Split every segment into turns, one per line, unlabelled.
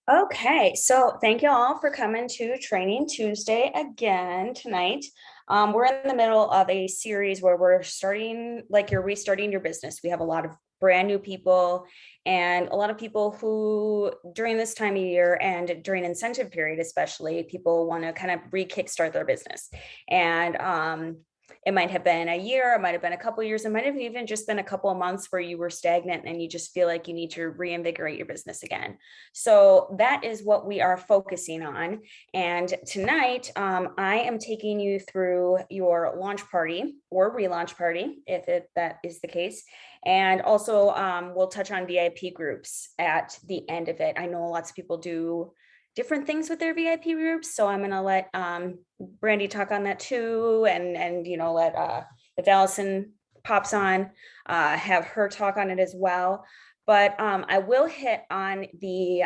Okay, so thank you all for coming to Training Tuesday again tonight. We're in the middle of a series where we're starting, like you're restarting your business. We have a lot of brand new people and a lot of people who during this time of year and during incentive period, especially, people want to kind of re-kickstart their business. And it might have been a year, it might have been a couple of years, it might have even just been a couple of months where you were stagnant and you just feel like you need to reinvigorate your business again. So that is what we are focusing on. And tonight, I am taking you through your launch party or relaunch party, if that is the case. And also, we'll touch on VIP groups at the end of it. I know lots of people do different things with their VIP groups, so I'm going to let Brandi talk on that too, and let if Allison pops on, have her talk on it as well. But I will hit on the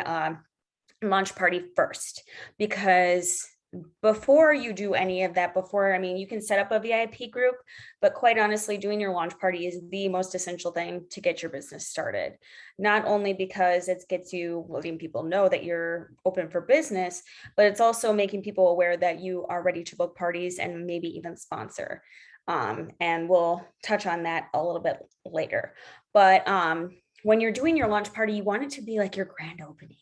launch party first, because before you do any of that, you can set up a VIP group, but quite honestly, doing your launch party is the most essential thing to get your business started. Not only because it gets you letting people know that you're open for business, but it's also making people aware that you are ready to book parties and maybe even sponsor. And we'll touch on that a little bit later. But when you're doing your launch party, you want it to be like your grand opening.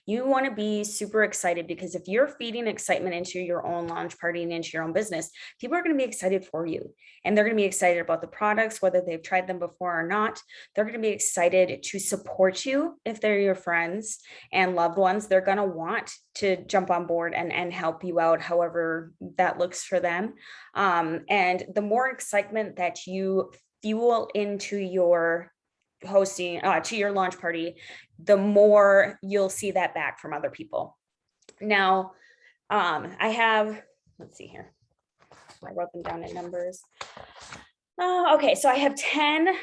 You want to be super excited, because if you're feeding excitement into your own launch party and into your own business, people are going to be excited for you, and they're going to be excited about the products, whether they've tried them before or not. They're going to be excited to support you. If they're your friends and loved ones, they're going to want to jump on board and help you out, however that looks for them. And the more excitement that you fuel into your hosting to your launch party, the more you'll see that back from other people. Now, I have, let's see here. I wrote them down in numbers. Okay, so I have 10,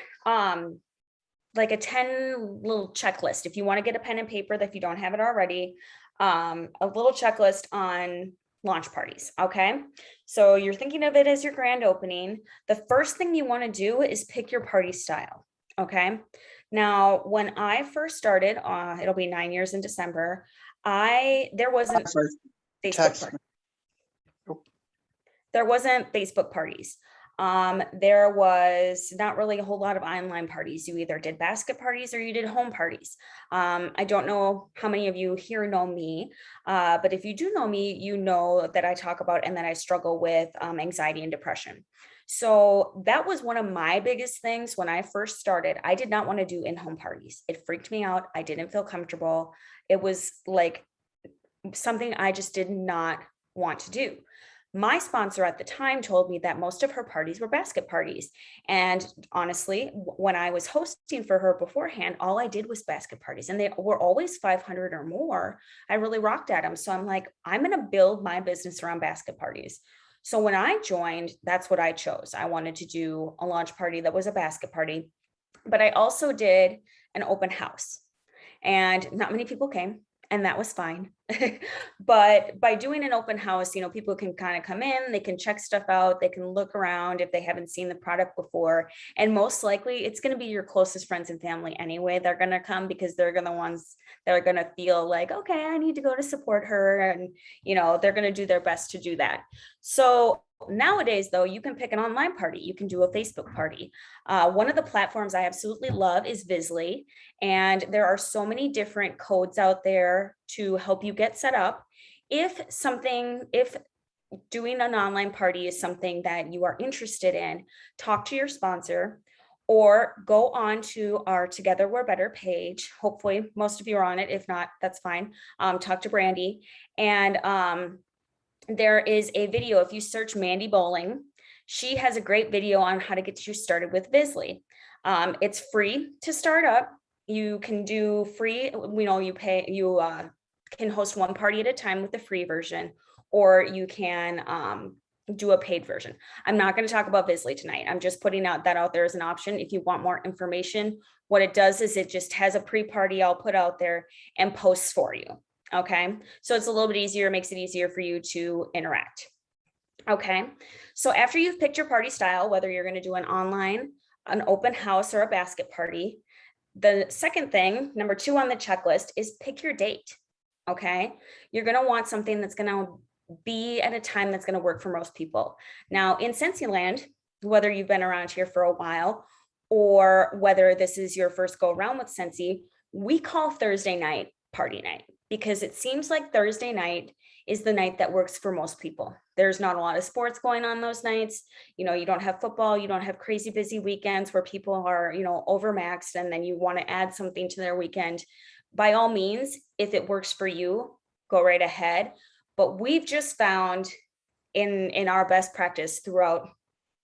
like a 10 little checklist. If you want to get a pen and paper, if you don't have it already, a little checklist on launch parties. Okay. So you're thinking of it as your grand opening. The first thing you want to do is pick your party style. Okay. Now, when I first started, it'll be 9 years in December. There wasn't Facebook
Text.
party. There wasn't Facebook parties. There was not really a whole lot of online parties. You either did basket parties or you did home parties. I don't know how many of you here know me, but if you do know me, you know that I talk about and that I struggle with anxiety and depression. So that was one of my biggest things when I first started. I did not want to do in-home parties. It freaked me out. I didn't feel comfortable. It was like something I just did not want to do. My sponsor at the time told me that most of her parties were basket parties. And honestly, when I was hosting for her beforehand, all I did was basket parties, and they were always 500 or more. I really rocked at them. So I'm like, I'm going to build my business around basket parties. So when I joined, that's what I chose. I wanted to do a launch party that was a basket party, but I also did an open house, and not many people came, and that was fine. But by doing an open house, people can kind of come in, they can check stuff out, they can look around if they haven't seen the product before. And most likely it's going to be your closest friends and family anyway. They're going to come because they're going to ones that are going to feel like, okay, I need to go to support her. And, they're going to do their best to do that. So nowadays, though, you can pick an online party. You can do a Facebook party. One of the platforms I absolutely love is Visly. And there are so many different codes out there to help you get set up. If doing an online party is something that you are interested in, talk to your sponsor or go on to our Together We're Better page. Hopefully most of you are on it. If not, that's fine. Talk to Brandi. And there is a video. If you search Mandy Bowling, she has a great video on how to get you started with Visly. It's free to start up. You can do free, you can host one party at a time with the free version, or you can do a paid version. I'm not going to talk about Visly tonight. I'm just putting that out there as an option. If you want more information, what it does is it just has a pre-party I'll put out there and posts for you. Okay. So it's a little bit easier, makes it easier for you to interact. Okay. So after you've picked your party style, whether you're going to do an online, an open house, or a basket party, the second thing, number 2 on the checklist, is pick your date. Okay. You're going to want something that's going to be at a time that's going to work for most people. Now, in Scentsy land, whether you've been around here for a while or whether this is your first go around with Scentsy, we call Thursday night party night because it seems like Thursday night is the night that works for most people. There's not a lot of sports going on those nights. You know, you don't have football, you don't have crazy busy weekends where people are, you know, overmaxed and then you want to add something to their weekend. By all means, if it works for you, go right ahead. But we've just found in our best practice throughout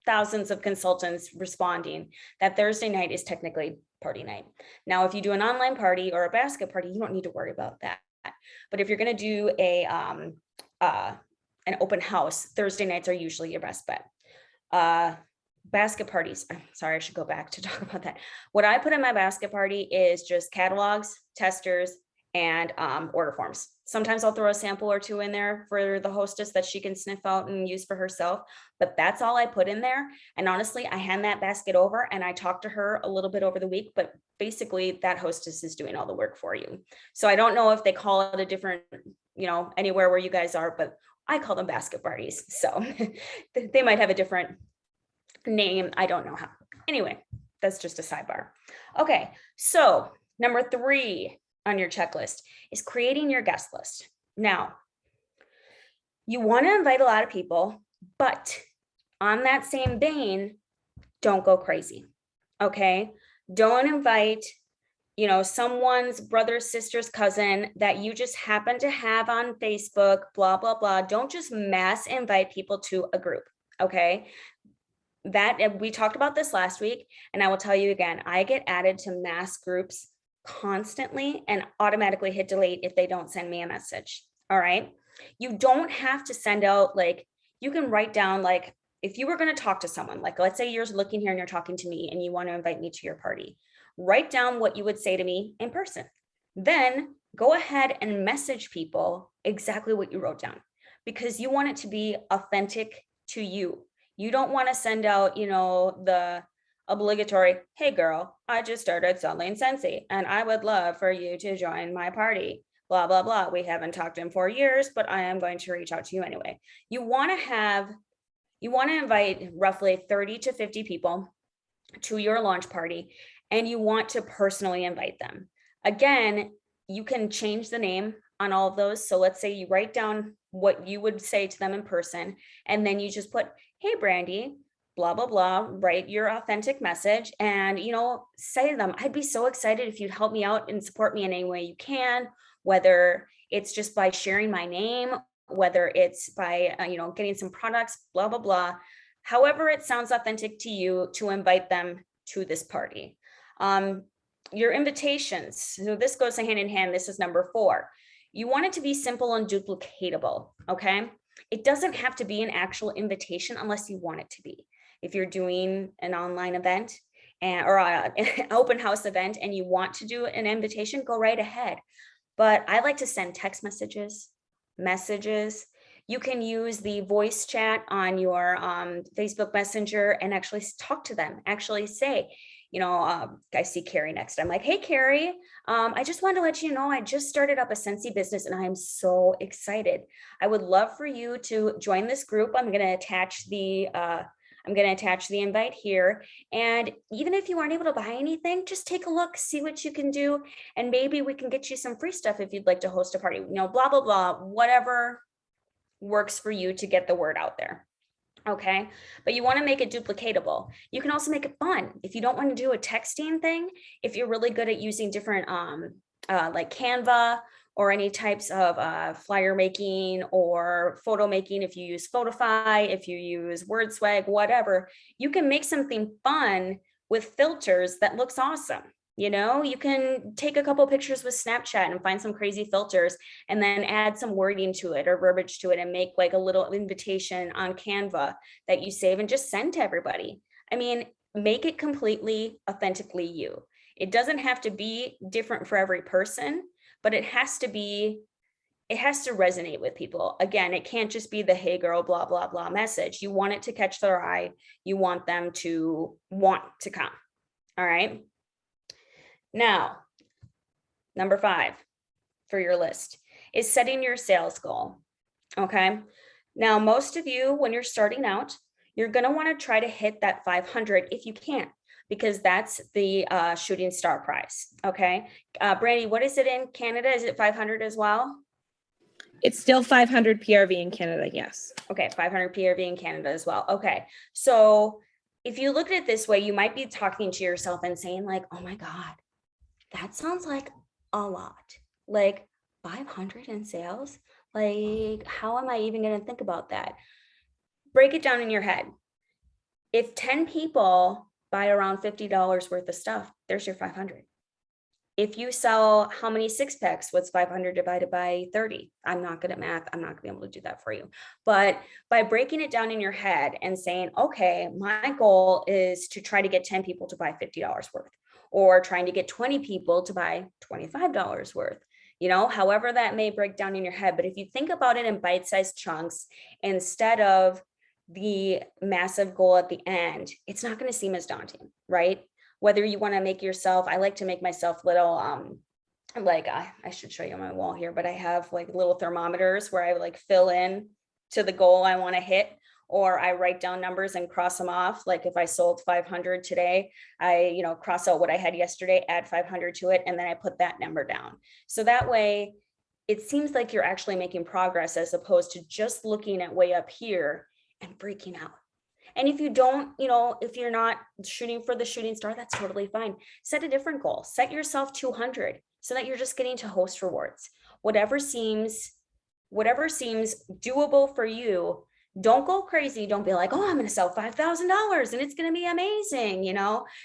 thousands of consultants responding that Thursday night is technically party night. Now, if you do an online party or a basket party, you don't need to worry about that. But if you're going to do an open house, Thursday nights are usually your best bet. Basket parties. I'm sorry, I should go back to talk about that. What I put in my basket party is just catalogs, testers, and order forms. Sometimes I'll throw a sample or two in there for the hostess that she can sniff out and use for herself, but that's all I put in there. And honestly, I hand that basket over and I talk to her a little bit over the week, but basically that hostess is doing all the work for you. So I don't know if they call it a different, you know, anywhere where you guys are, but I call them basket parties. So they might have a different name. I don't know how. Anyway, that's just a sidebar. Okay, so number 3 on your checklist is creating your guest list. Now, you want to invite a lot of people, but on that same vein, don't go crazy. Okay, don't invite, you know, someone's brother, sister's cousin that you just happen to have on Facebook, blah, blah, blah. Don't just mass invite people to a group. Okay, that we talked about this last week, and I will tell you again, I get added to mass groups constantly and automatically hit delete if they don't send me a message. All right. You don't have to send out, like, you can write down, like, if you were going to talk to someone, like, let's say you're looking here and you're talking to me and you want to invite me to your party, write down what you would say to me in person. Then go ahead and message people exactly what you wrote down because you want it to be authentic to you. You don't want to send out, you know, the obligatory, hey girl, I just started selling Scentsy and I would love for you to join my party, blah, blah, blah. We haven't talked in 4 years, but I am going to reach out to you anyway. You want to invite roughly 30 to 50 people to your launch party, and you want to personally invite them. Again, you can change the name on all of those. So let's say you write down what you would say to them in person, and then you just put, hey, Brandi, blah, blah, blah, write your authentic message and, you know, say to them, I'd be so excited if you'd help me out and support me in any way you can, whether it's just by sharing my name, whether it's by, you know, getting some products, blah, blah, blah, however it sounds authentic to you to invite them to this party. Your invitations. So this goes hand in hand. This is number 4. You want it to be simple and duplicatable. Okay. It doesn't have to be an actual invitation unless you want it to be. If you're doing an online event or an open house event and you want to do an invitation, go right ahead. But I like to send text messages. You can use the voice chat on your Facebook Messenger and actually talk to them, actually say, you know, I see Carrie next. I'm like, hey, Carrie, I just wanted to let you know, I just started up a Scentsy business and I'm so excited. I would love for you to join this group. I'm going to attach the invite here. And even if you aren't able to buy anything, just take a look, see what you can do. And maybe we can get you some free stuff if you'd like to host a party, you know, blah, blah, blah, whatever works for you to get the word out there. Okay. But you want to make it duplicatable. You can also make it fun. If you don't want to do a texting thing, if you're really good at using different, like Canva or any types of flyer making or photo making, if you use Photify, if you use WordSwag, whatever, you can make something fun with filters that looks awesome. You know, you can take a couple pictures with Snapchat and find some crazy filters and then add some wording to it or verbiage to it and make like a little invitation on Canva that you save and just send to everybody. I mean, make it completely authentically you. It doesn't have to be different for every person, but it has to resonate with people. Again, it can't just be the hey girl, blah, blah, blah message. You want it to catch their eye. You want them to want to come. All right. Now, number 5 for your list is setting your sales goal. Okay. Now, most of you, when you're starting out, you're going to want to try to hit that 500 if you can, because that's the shooting star prize. Okay. Brandi, what is it in Canada? Is it 500 as well?
It's still 500 PRV in Canada, yes.
Okay, 500 PRV in Canada as well. Okay, so if you look at it this way, you might be talking to yourself and saying like, oh my God, that sounds like a lot. Like 500 in sales? Like, how am I even going to think about that? Break it down in your head. If 10 people buy around $50 worth of stuff, there's your 500. If you sell how many 6-packs, what's 500 divided by 30? I'm not good at math. I'm not gonna be able to do that for you. But by breaking it down in your head and saying, okay, my goal is to try to get 10 people to buy $50 worth, or trying to get 20 people to buy $25 worth, however that may break down in your head. But if you think about it in bite-sized chunks instead of the massive goal at the end, it's not going to seem as daunting, right? Whether you want to make yourself, I like to make myself little, I should show you on my wall here, but I have like little thermometers where I like fill in to the goal I want to hit, or I write down numbers and cross them off. Like if I sold 500 today, I, cross out what I had yesterday, add 500 to it, and then I put that number down. So that way it seems like you're actually making progress as opposed to just looking at way up here and freaking out. And if you don't, if you're not shooting for the shooting star, that's totally fine. Set a different goal. Set yourself 200 so that you're just getting to host rewards. Whatever seems doable for you. Don't go crazy. Don't be like, oh, I'm going to sell $5,000 and it's going to be amazing.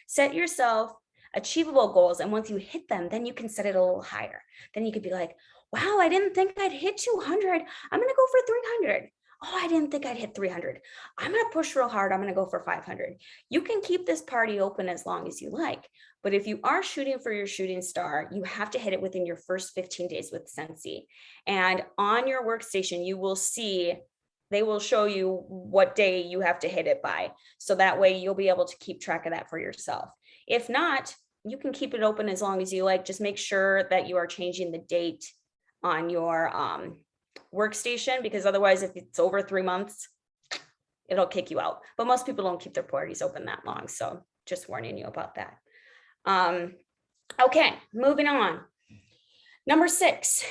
Set yourself achievable goals. And once you hit them, then you can set it a little higher. Then you could be like, wow, I didn't think I'd hit 200. I'm going to go for 300. Oh, I didn't think I'd hit 300. I'm going to push real hard. I'm going to go for 500. You can keep this party open as long as you like. But if you are shooting for your shooting star, you have to hit it within your first 15 days with Scentsy. And on your workstation, you will see, they will show you what day you have to hit it by. So that way you'll be able to keep track of that for yourself. If not, you can keep it open as long as you like. Just make sure that you are changing the date on your workstation, because otherwise if it's over 3 months, it'll kick you out. But most people don't keep their parties open that long. So just warning you about that. Okay, moving on. Number 6,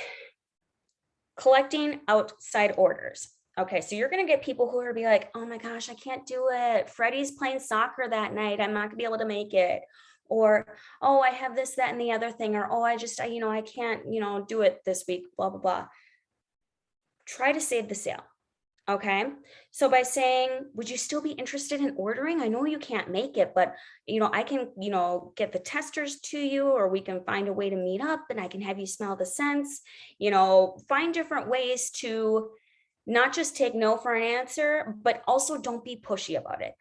collecting outside orders. Okay, so you're going to get people who are be like, oh my gosh, I can't do it. Freddie's playing soccer that night. I'm not gonna be able to make it. Or, oh, I have this, that, and the other thing. Or, oh, I can't, do it this week, blah, blah, blah. Try to save the sale. Okay. So by saying, would you still be interested in ordering? I know you can't make it, but I can, get the testers to you, or we can find a way to meet up and I can have you smell the scents, find different ways to not just take no for an answer, but also don't be pushy about it.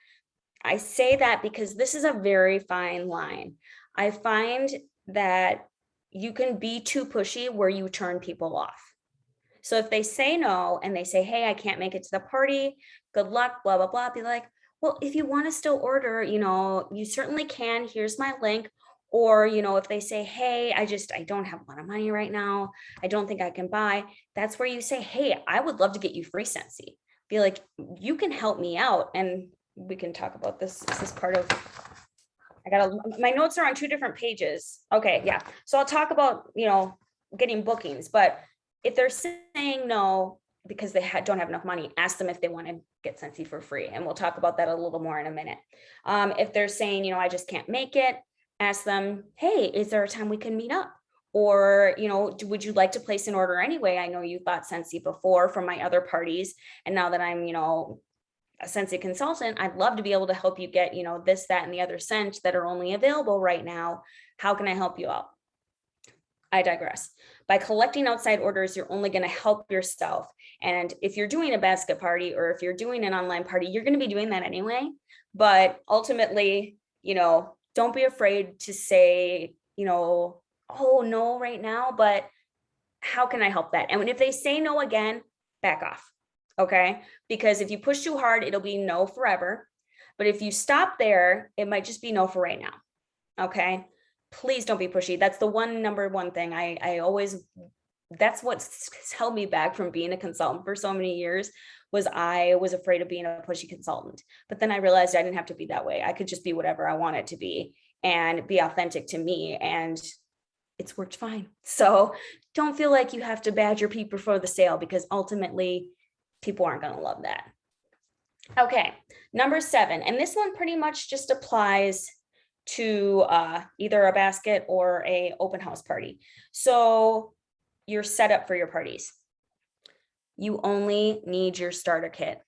I say that because this is a very fine line. I find that you can be too pushy where you turn people off. So if they say no and they say, hey, I can't make it to the party, good luck, blah, blah, blah, be like, well, if you want to still order, you certainly can. Here's my link. Or, if they say, hey, I don't have a lot of money right now, I don't think I can buy. That's where you say, hey, I would love to get you free Scentsy. Be like, you can help me out. And we can talk about this. This is part of, my notes are on 2 different pages. Okay. Yeah. So I'll talk about, getting bookings, but if they're saying no because they don't have enough money, ask them if they want to get Scentsy for free. And we'll talk about that a little more in a minute. If they're saying, I just can't make it, ask them, hey, is there a time we can meet up? Or, would you like to place an order anyway? I know you bought Scentsy before from my other parties. And now that I'm, a Scentsy consultant, I'd love to be able to help you get, this, that, and the other scent that are only available right now. How can I help you out? I digress. By collecting outside orders, you're only going to help yourself. And if you're doing a basket party or if you're doing an online party, you're going to be doing that anyway. But ultimately, don't be afraid to say, oh, no, right now, but how can I help that? And if they say no again, back off. Okay. Because if you push too hard, it'll be no forever. But if you stop there, it might just be no for right now. Okay. Please don't be pushy. That's the number one thing I always that's what's held me back from being a consultant for so many years, was I was afraid of being a pushy consultant. But then I realized I didn't have to be that way. I could just be whatever I wanted to be and be authentic to me. And it's worked fine. So don't feel like you have to badger people for the sale, because ultimately people aren't going to love that. Okay, number 7, and this one pretty much just applies to either a basket or a open house party. So your setup for your parties. You only need your starter kit.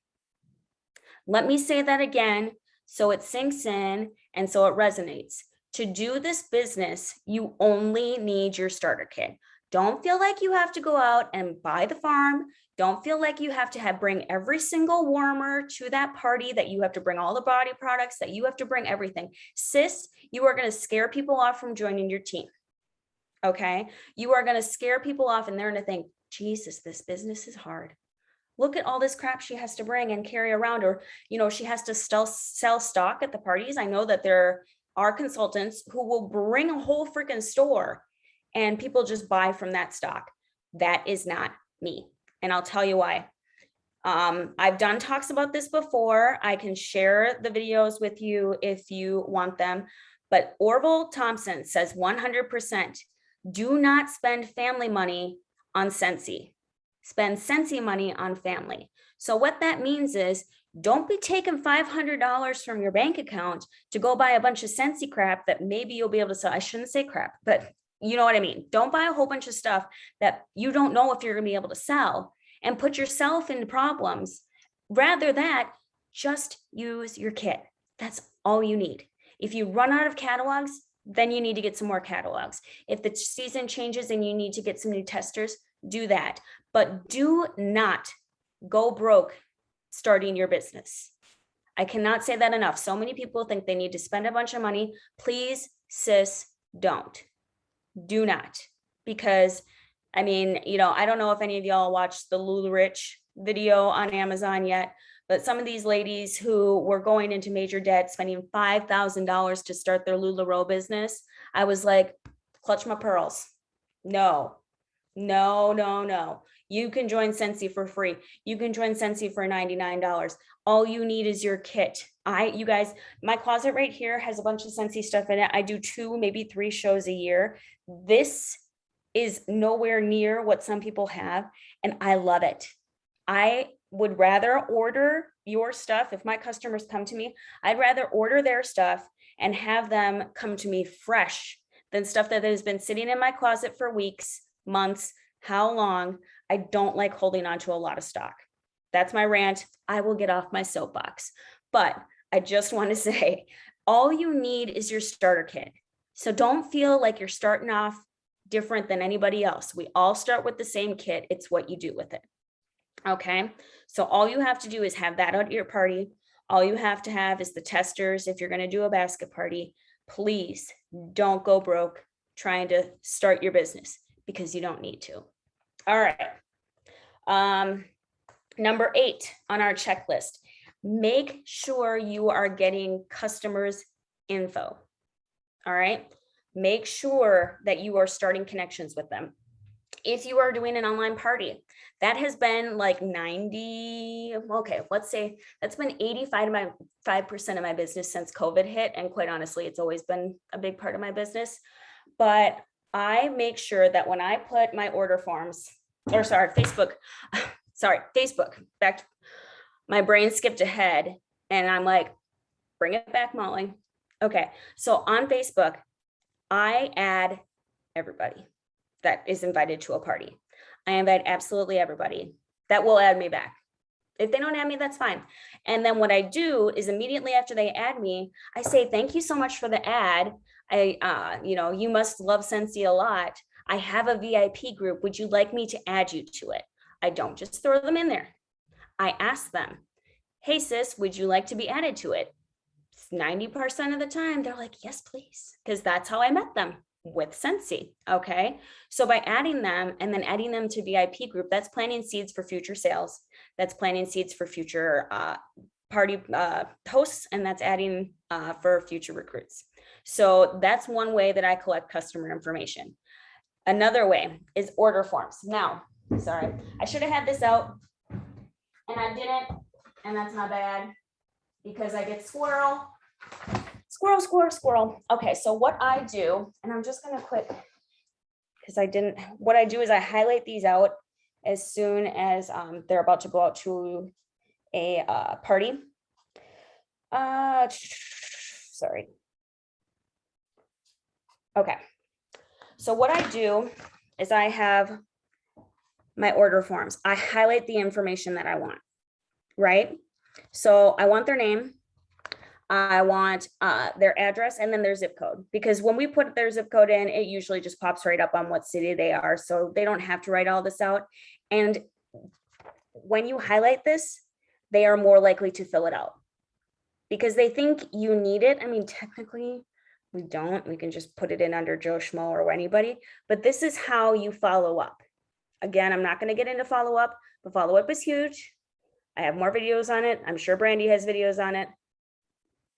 Let me say that again so it sinks in and so it resonates. To do this business, you only need your starter kit. Don't feel like you have to go out and buy the farm. Don't feel like you have to bring every single warmer to that party, that you have to bring all the body products, that you have to bring everything. Sis, you are going to scare people off from joining your team. Okay? You are going to scare people off, and they're going to think, Jesus, this business is hard. Look at all this crap she has to bring and carry around, or, you know, she has to still sell stock at the parties. I know that there are consultants who will bring a whole freaking store and people just buy from that stock. That is not me. And I'll tell you why. I've done talks about this before. I can share the videos with you if you want them. But Orville Thompson says 100%, do not spend family money on Scentsy. Spend Scentsy money on family. So what that means is, don't be taking $500 from your bank account to go buy a bunch of Scentsy crap that maybe you'll be able to sell. I shouldn't say crap, but you know what I mean. Don't buy a whole bunch of stuff that you don't know if you're going to be able to sell and put yourself into problems. Rather that, just use your kit. That's all you need. If you run out of catalogs, then you need to get some more catalogs. If the season changes and you need to get some new testers, do that. But do not go broke starting your business. I cannot say that enough. So many people think they need to spend a bunch of money. Please, sis, don't. Do not. Because, I mean, you know, I don't know if any of y'all watched the Lulu Rich video on Amazon yet, but some of these ladies who were going into major debt, spending $5,000 to start their LuLaRoe business, I was like, clutch my pearls. No. You can join Scentsy for free. You can join Scentsy for $99. All you need is your kit. You guys, my closet right here has a bunch of Scentsy stuff in it. I do 2, maybe 3 shows a year. This is nowhere near what some people have, and I love it. I would rather order your stuff. If my customers come to me, I'd rather order their stuff and have them come to me fresh than stuff that has been sitting in my closet for weeks, months, how long. I don't like holding on to a lot of stock. That's my rant. I will get off my soapbox. But I just want to say, all you need is your starter kit. So don't feel like you're starting off different than anybody else. We all start with the same kit. It's what you do with it. Okay. So all you have to do is have that at your party. All you have to have is the testers. If you're going to do a basket party, please don't go broke trying to start your business, because you don't need to. All right. Number 8 on our checklist, make sure you are getting customers' info. All right. Make sure that you are starting connections with them. If you are doing an online party, that has been like 90, okay, let's say that's been 85% of my business since COVID hit. And quite honestly, it's always been a big part of my business. But I make sure that when I put my order forms, Facebook, back, my brain skipped ahead and I'm like, bring it back, Molly. Okay, so on Facebook, I add everybody that is invited to a party. I invite absolutely everybody that will add me back. If they don't add me, that's fine. And then what I do is immediately after they add me, I say, thank you so much for the ad. You must love Scentsy a lot. I have a VIP group. Would you like me to add you to it? I don't just throw them in there. I ask them, hey sis, would you like to be added to it? 90% of the time, they're like, yes, please. Because that's how I met them, with Scentsy. Okay. So by adding them and then adding them to VIP group, that's planting seeds for future sales. That's planting seeds for future party hosts, and that's adding for future recruits. So that's one way that I collect customer information. Another way is order forms. Now, sorry, I should have had this out and I didn't, and that's not bad because I get squirrel. Okay, so what I do, and I'm just gonna quit because what I do is I highlight these out as soon as they're about to go out to a party. Sorry. Okay, so what I do is I have my order forms. I highlight the information that I want, right? So I want their name, I want their address, and then their zip code, because when we put their zip code in, it usually just pops right up on what city they are. So they don't have to write all this out. And when you highlight this, they are more likely to fill it out because they think you need it. I mean, technically we don't, we can just put it in under Joe Schmo or anybody, but this is how you follow up. Again, I'm not going to get into follow up, but follow up is huge. I have more videos on it. I'm sure Brandi has videos on it.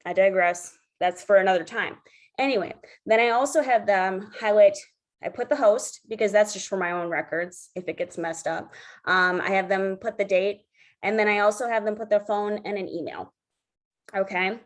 I digress. That's for another time. Anyway, then I also have them highlight, I put the host because that's just for my own records if it gets messed up. I have them put the date, and then I also have them put their phone and an email. Okay.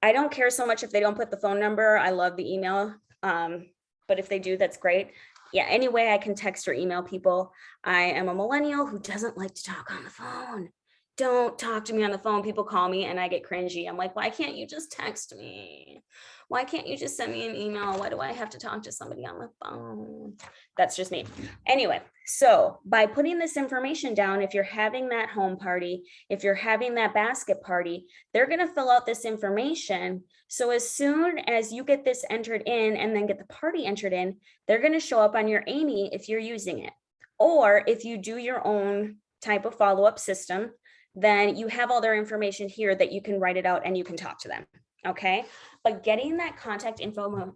I don't care so much if they don't put the phone number. I love the email. But if they do, that's great. Yeah, any way I can text or email people. I am a millennial who doesn't like to talk on the phone. Don't talk to me on the phone. People call me and I get cringy. I'm like, why can't you just text me? Why can't you just send me an email? Why do I have to talk to somebody on the phone? That's just me. Anyway, so by putting this information down, if you're having that home party, if you're having that basket party, they're going to fill out this information. So as soon as you get this entered in and then get the party entered in, they're going to show up on your Amy if you're using it. Or if you do your own type of follow-up system, then you have all their information here that you can write it out and you can talk to them. Okay. But getting that contact info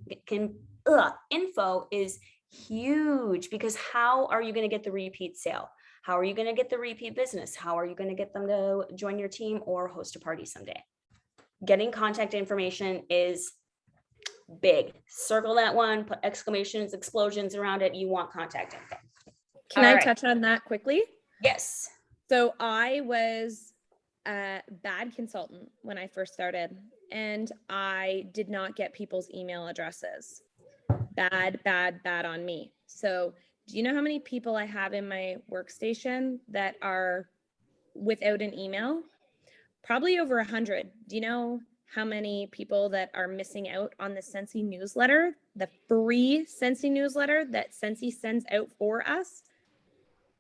is huge, because how are you going to get the repeat sale? How are you going to get the repeat business? How are you going to get them to join your team or host a party someday? Getting contact information is big. Circle that one, put exclamations, explosions around it. You want contact info.
Can I touch on that quickly?
Yes.
So I was a bad consultant when I first started, and I did not get people's email addresses. Bad on me. So do you know how many people I have in my workstation that are without an email? Probably over 100. Do you know how many people that are missing out on the Scentsy newsletter, the free Scentsy newsletter that Scentsy sends out for us?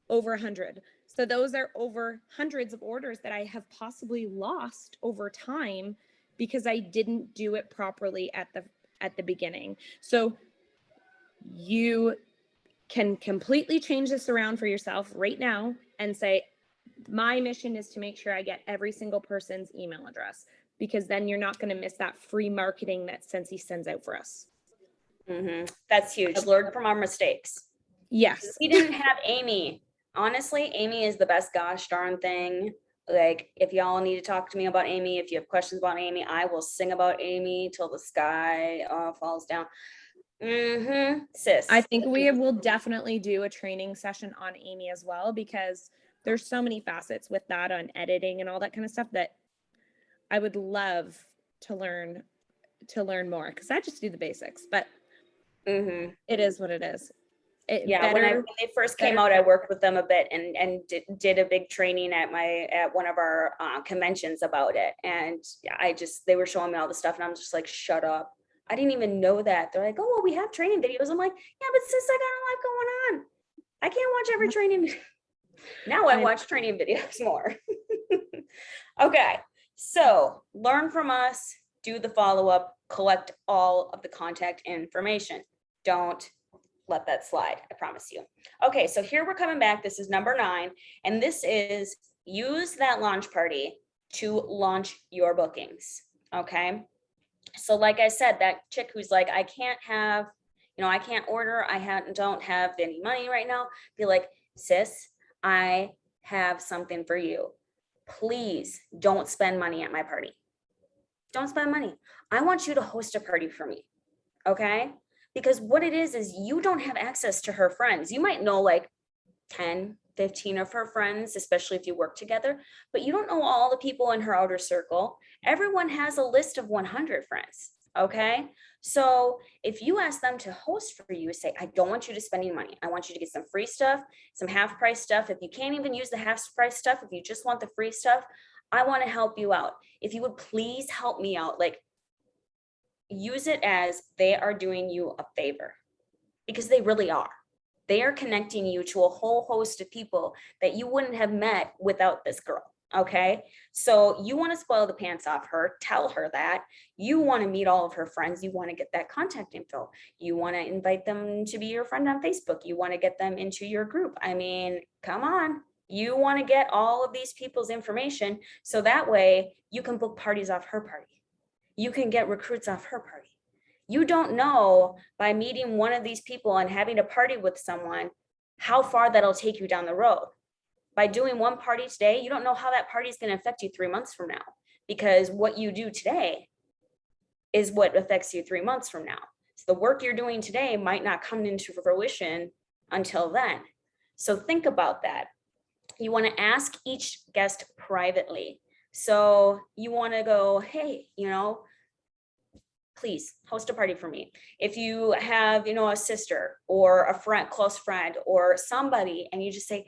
Over 100. So those are over hundreds of orders that I have possibly lost over time because I didn't do it properly at the beginning. So you can completely change this around for yourself right now and say, my mission is to make sure I get every single person's email address, because then you're not going to miss that free marketing that Scentsy sends out for us.
That's huge. Learn from our mistakes.
Yes.
We didn't have Amy. Honestly, Amy is the best gosh darn thing. Like, if y'all need to talk to me about Amy, if you have questions about Amy, I will sing about Amy till the sky falls down. Sis.
I think we will definitely do a training session on Amy as well, because there's so many facets with that on editing and all that kind of stuff that I would love to learn more, because I just do the basics, but it is what it is.
When they first came out, I worked with them a bit and did a big training at one of our conventions about it. And they were showing me all the stuff and I'm just like, shut up. I didn't even know that. They're like, oh, well, we have training videos. I'm like, yeah, but sis, I got a lot going on. I can't watch every training. Now I watch training videos more. Okay. So learn from us, do the follow-up, collect all of the contact information. Don't let that slide. I promise you. Okay. So here we're coming back. This is number 9. And this is use that launch party to launch your bookings. Okay. So like I said, that chick who's like, I can't order. Don't have any money right now. Be like, sis, I have something for you. Please don't spend money at my party. Don't spend money. I want you to host a party for me. Okay. Because what it is you don't have access to her friends. You might know like 10, 15 of her friends, especially if you work together, but you don't know all the people in her outer circle. Everyone has a list of 100 friends. Okay. So if you ask them to host for you, say, I don't want you to spend any money. I want you to get some free stuff, some half price stuff. If you can't even use the half price stuff, if you just want the free stuff, I want to help you out. If you would please help me out, like use it as they are doing you a favor, because they really are. They are connecting you to a whole host of people that you wouldn't have met without this girl. Okay. So you want to spoil the pants off her, tell her that. You want to meet all of her friends. You want to get that contact info. You want to invite them to be your friend on Facebook. You want to get them into your group. I mean, come on. You want to get all of these people's information so that way you can book parties off her party. You can get recruits off her party. You don't know by meeting one of these people and having a party with someone, how far that'll take you down the road. By doing one party today, you don't know how that party is going to affect you 3 months from now, because what you do today is what affects you 3 months from now. So the work you're doing today might not come into fruition until then. So think about that. You want to ask each guest privately. So you want to go, hey, please host a party for me. If you have, a sister or a friend, close friend, or somebody, and you just say,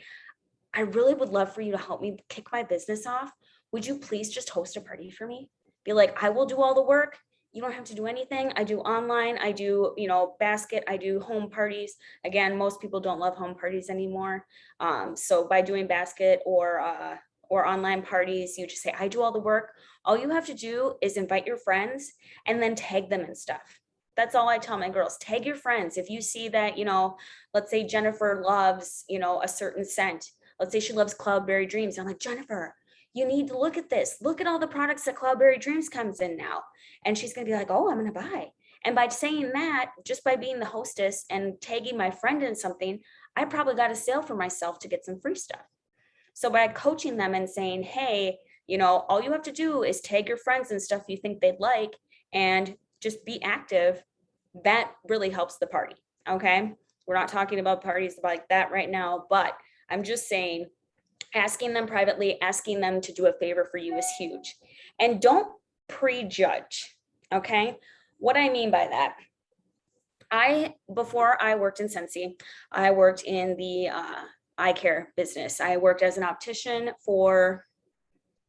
I really would love for you to help me kick my business off. Would you please just host a party for me? Be like, I will do all the work. You don't have to do anything. I do online. I do, basket. I do home parties. Again, most people don't love home parties anymore. So by doing basket or online parties, you just say, I do all the work. All you have to do is invite your friends and then tag them and stuff. That's all I tell my girls. Tag your friends. If you see that, let's say Jennifer loves, a certain scent. Let's say she loves Cloudberry Dreams. I'm like, Jennifer, you need to look at this. Look at all the products that Cloudberry Dreams comes in now. And she's going to be like, oh, I'm going to buy. And by saying that, just by being the hostess and tagging my friend in something, I probably got a sale for myself to get some free stuff. So by coaching them and saying, hey, all you have to do is tag your friends and stuff you think they'd like and just be active, that really helps the party. Okay. We're not talking about parties like that right now, but I'm just saying, asking them privately, asking them to do a favor for you is huge. And don't prejudge. Okay. What I mean by that, before I worked in Scentsy, I worked in the eye care business. I worked as an optician for,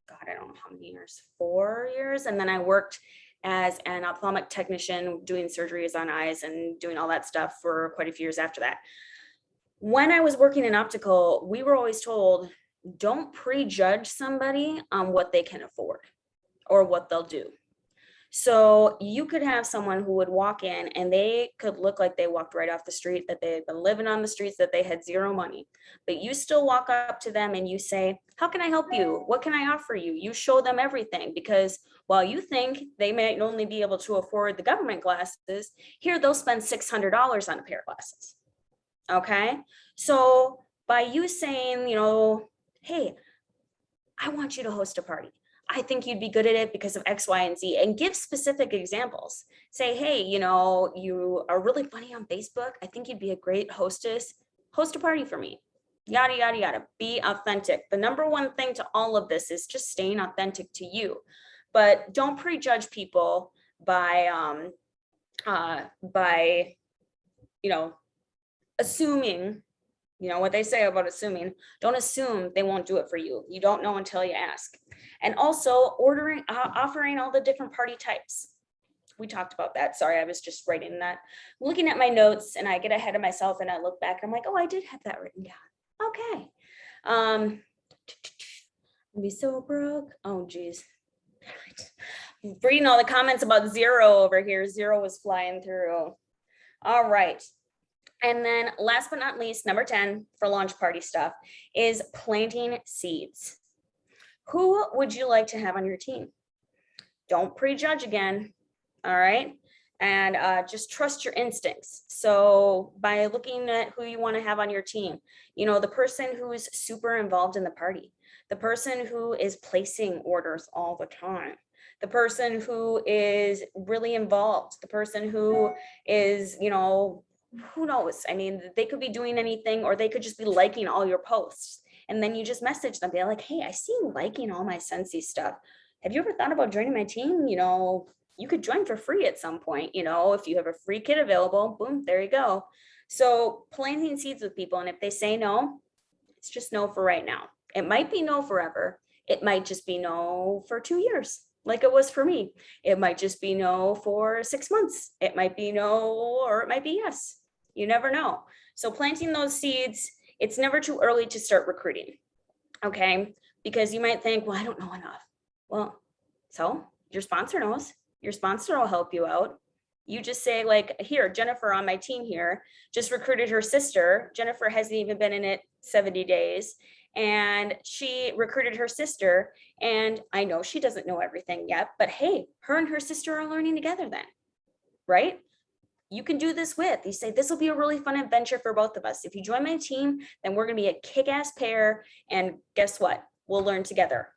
God, I don't know how many years, 4 years. And then I worked as an ophthalmic technician doing surgeries on eyes and doing all that stuff for quite a few years after that. When I was working in optical, we were always told, don't prejudge somebody on what they can afford or what they'll do. So you could have someone who would walk in and they could look like they walked right off the street, that they had been living on the streets, that they had zero money, but you still walk up to them and you say, how can I help you? What can I offer you? You show them everything, because while you think they may only be able to afford the government glasses, here they'll spend $600 on a pair of glasses. Okay. So by you saying, hey, I want you to host a party. I think you'd be good at it because of X, Y, and Z, and give specific examples. Say, hey, you are really funny on Facebook. I think you'd be a great hostess. Host a party for me. Yada, yada, yada. Be authentic. The number one thing to all of this is just staying authentic to you. But don't prejudge people by assuming, what they say about assuming. Don't assume they won't do it for you. You don't know until you ask. And also offering all the different party types. We talked about that. Sorry, I was just writing that, looking at my notes, and I get ahead of myself and I look back and I'm like, oh, I did have that written down. Okay. Be so broke. Oh, geez. Reading all the comments about zero over here. Zero was flying through. All right. And then last but not least, number 10 for launch party stuff is planting seeds. Who would you like to have on your team? Don't prejudge again. All right. And just trust your instincts. So by looking at who you want to have on your team, the person who is super involved in the party, the person who is placing orders all the time, the person who is really involved, the person who is, who knows? I mean, they could be doing anything, or they could just be liking all your posts. And then you just message them, be like, hey, I see you liking all my Scentsy stuff. Have you ever thought about joining my team? You could join for free at some point, if you have a free kit available, boom, there you go. So planting seeds with people. And if they say no, it's just no for right now. It might be no forever. It might just be no for 2 years, like it was for me. It might just be no for 6 months. It might be no, or it might be yes. You never know. So planting those seeds, it's never too early to start recruiting. Okay. Because you might think, well, I don't know enough. Well, so your sponsor knows. Your sponsor will help you out. You just say, like, here, Jennifer on my team here just recruited her sister. Jennifer hasn't even been in it 70 days. And she recruited her sister. And I know she doesn't know everything yet, but hey, her and her sister are learning together then, right? You can do this with. You say, this will be a really fun adventure for both of us. If you join my team, then we're going to be a kick-ass pair. And guess what? We'll learn together.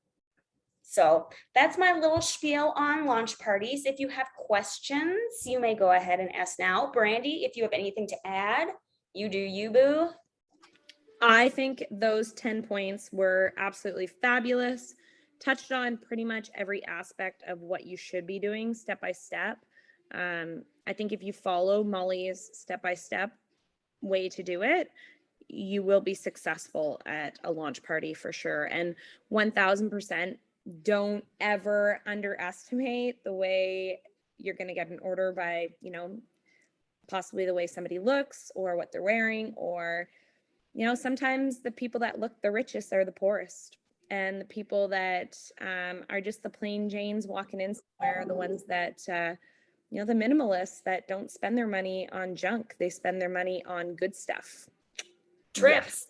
So that's my little spiel on launch parties. If you have questions, you may go ahead and ask now. Brandi, if you have anything to add, you do you, boo.
I think those 10 points were absolutely fabulous. Touched on pretty much every aspect of what you should be doing step by step. I think if you follow Molly's step-by-step way to do it, you will be successful at a launch party for sure. And 1000%, don't ever underestimate the way you're going to get an order by, possibly the way somebody looks or what they're wearing, or, sometimes the people that look the richest are the poorest. And the people that are just the plain Janes walking in somewhere are the ones that, the minimalists that don't spend their money on junk. They spend their money on good stuff.
Trips.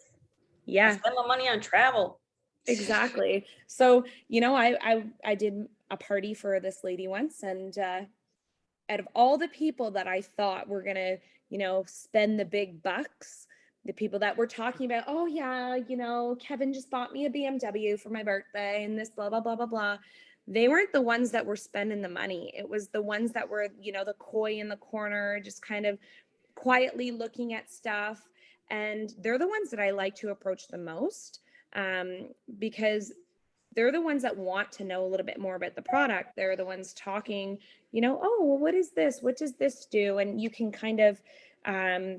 Yeah.
Spend the money on travel.
Exactly. So, I did a party for this lady once, and out of all the people that I thought were gonna, spend the big bucks, the people that were talking about, oh yeah, Kevin just bought me a BMW for my birthday and this blah blah blah blah blah. They weren't the ones that were spending the money. It was the ones that were, the coy in the corner, just kind of quietly looking at stuff. And they're the ones that I like to approach the most. Because they're the ones that want to know a little bit more about the product. They're the ones talking, oh, well, what is this? What does this do? And you can kind of, I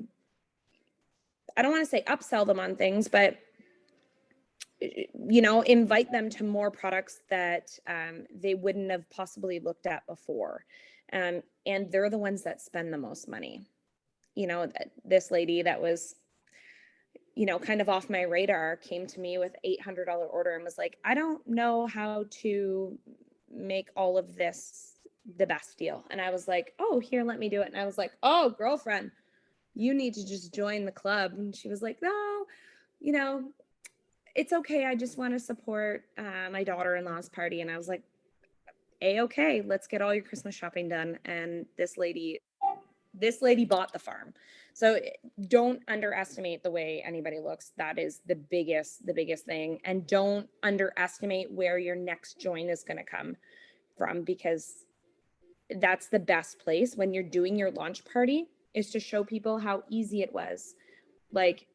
don't want to say upsell them on things, but, invite them to more products that they wouldn't have possibly looked at before. And they're the ones that spend the most money. This lady that was, kind of off my radar came to me with $800 order and was like, I don't know how to make all of this the best deal. And I was like, oh, here, let me do it. And I was like, oh, girlfriend, you need to just join the club. And she was like, no, it's okay. I just want to support my daughter-in-law's party. And I was like, okay, let's get all your Christmas shopping done. And this lady bought the farm. So don't underestimate the way anybody looks. That is the biggest thing. And don't underestimate where your next join is going to come from, because that's the best place when you're doing your launch party, is to show people how easy it was. Like,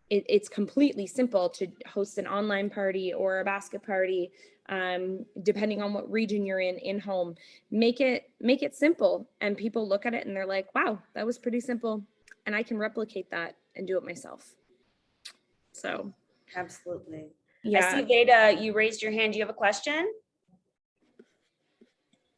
it's completely simple to host an online party or a basket party, depending on what region you're in home. Make it simple, and people look at it and they're like, wow, that was pretty simple, and I can replicate that and do it myself. So
absolutely.
Yeah.
I see, Veda, you raised your hand. Do you have a question?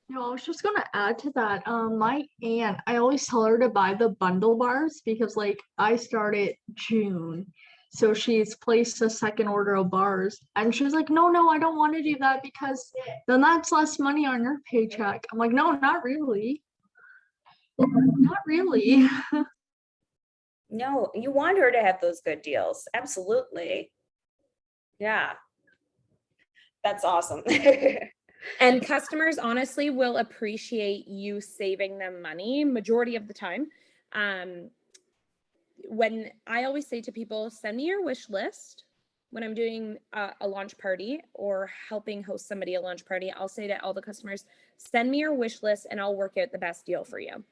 No, I was just gonna add to that. My aunt, I always tell her to buy the bundle bars because, like, I started June, so she's placed a second order of bars, and she was like, "No, I don't want to do that because then that's less money on your paycheck." I'm like, "No, not really, not really."
No, you want her to have those good deals. Absolutely. Yeah. That's awesome.
And customers honestly will appreciate you saving them money majority of the time. When I always say to people, send me your wish list, when I'm doing a launch party or helping host somebody a launch party, I'll say to all the customers, send me your wish list and I'll work out the best deal for you.